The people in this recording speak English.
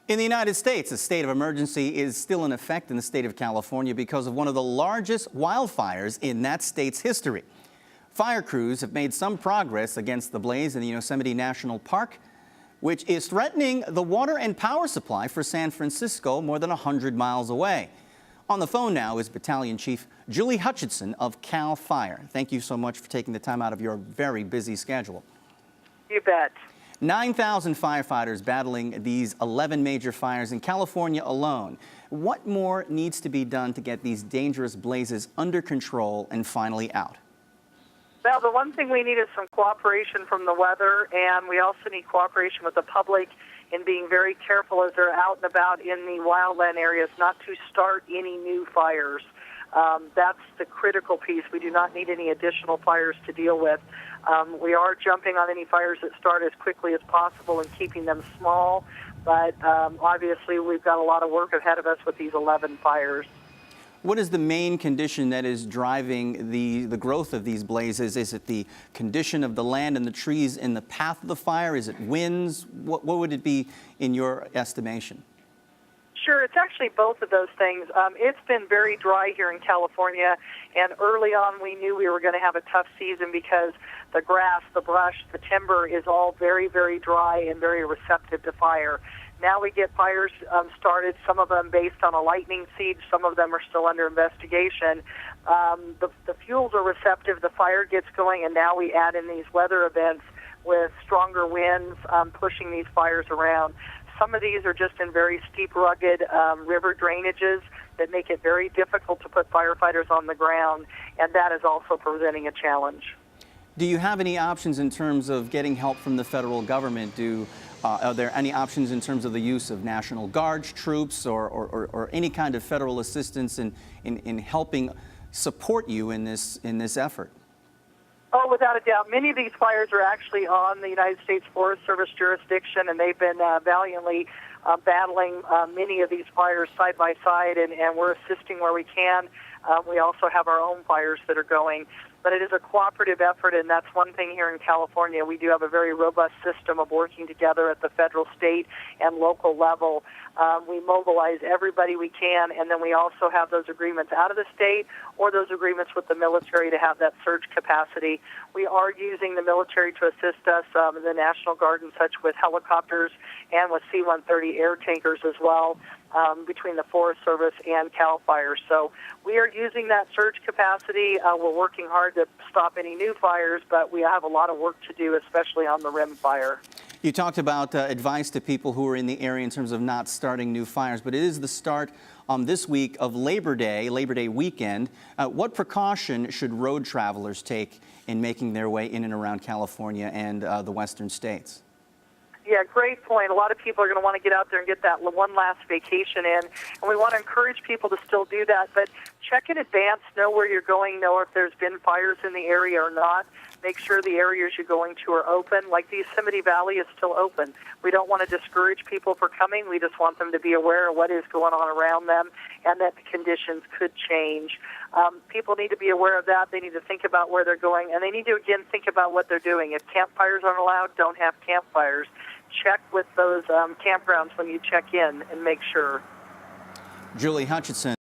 In the United States, a state of emergency is still in effect in the state of California because of one of the largest wildfires in that state's history. Fire crews have made some progress against the blaze in the Yosemite National Park, which is threatening the water and power supply for San Francisco more than 100 miles away. On the phone now is Battalion Chief Julie Hutchinson of CAL FIRE. Thank you so much for taking the time out of your very busy schedule. You bet. 9,000 firefighters battling these 11 major fires in California alone. What more needs to be done to get these dangerous blazes under control and finally out? Well, the one thing we need is some cooperation from the weather, and we also need cooperation with the public in being very careful as they're out and about in the wildland areas not to start any new fires. That's the critical piece. We do not need any additional fires to deal with. We are jumping on any fires that start as quickly as possible and keeping them small, but obviously we've got a lot of work ahead of us with these 11 fires. What is the main condition that is driving the growth of these blazes? Is it the condition of the land and the trees in the path of the fire? Is it winds? What would it be in your estimation? Sure, it's actually both of those things. It's been very dry here in California, and early on we knew we were going to have a tough season because the grass, the brush, the timber is all very, very dry and very receptive to fire. Now we get fires started, some of them based on a lightning siege, some of them are still under investigation. The fuels are receptive, the fire gets going, and now we add in these weather events with stronger winds pushing these fires around. Some of these are just in very steep, rugged river drainages that make it very difficult to put firefighters on the ground, and that is also presenting a challenge. Do you have any options in terms of getting help from the federal government? Are there any options in terms of the use of National Guard troops or any kind of federal assistance in helping support you in this effort? Oh, without a doubt. Many of these fires are actually on the United States Forest Service jurisdiction, and they've been valiantly battling many of these fires side by side, and we're assisting where we can. We also have our own fires that are going. But it is a cooperative effort, and that's one thing here in California. We do have a very robust system of working together at the federal, state, and local level. We mobilize everybody we can, and then we also have those agreements out of the state or those agreements with the military to have that surge capacity. We are using the military to assist us, the National Guard and such, with helicopters and with C-130 air tankers as well, between the Forest Service and CAL FIRE. So we are using that surge capacity. We're working hard to stop any new fires, but we have a lot of work to do, especially on the rim fire. You talked about advice to people who are in the area in terms of not starting new fires, but it is the start this week of Labor Day weekend. What precaution should road travelers take in making their way in and around California and the western states? Yeah, great point. A lot of people are going to want to get out there and get that one last vacation in, and we want to encourage people to still do that, but check in advance, know where you're going, know if there's been fires in the area or not. Make sure the areas you're going to are open. Like the Yosemite Valley is still open. We don't want to discourage people from coming. We just want them to be aware of what is going on around them and that the conditions could change. People need to be aware of that. They need to think about where they're going, and they need to, again, think about what they're doing. If campfires aren't allowed, don't have campfires. Check with those campgrounds when you check in and make sure. Julie Hutchinson.